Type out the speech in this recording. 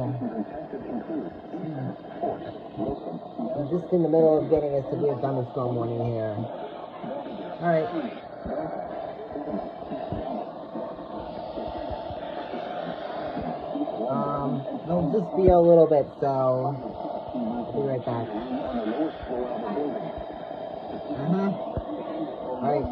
I'm just in the middle of getting a severe thunderstorm warning here. Alright. It'll just be a little bit, so I'll be right back. Alright.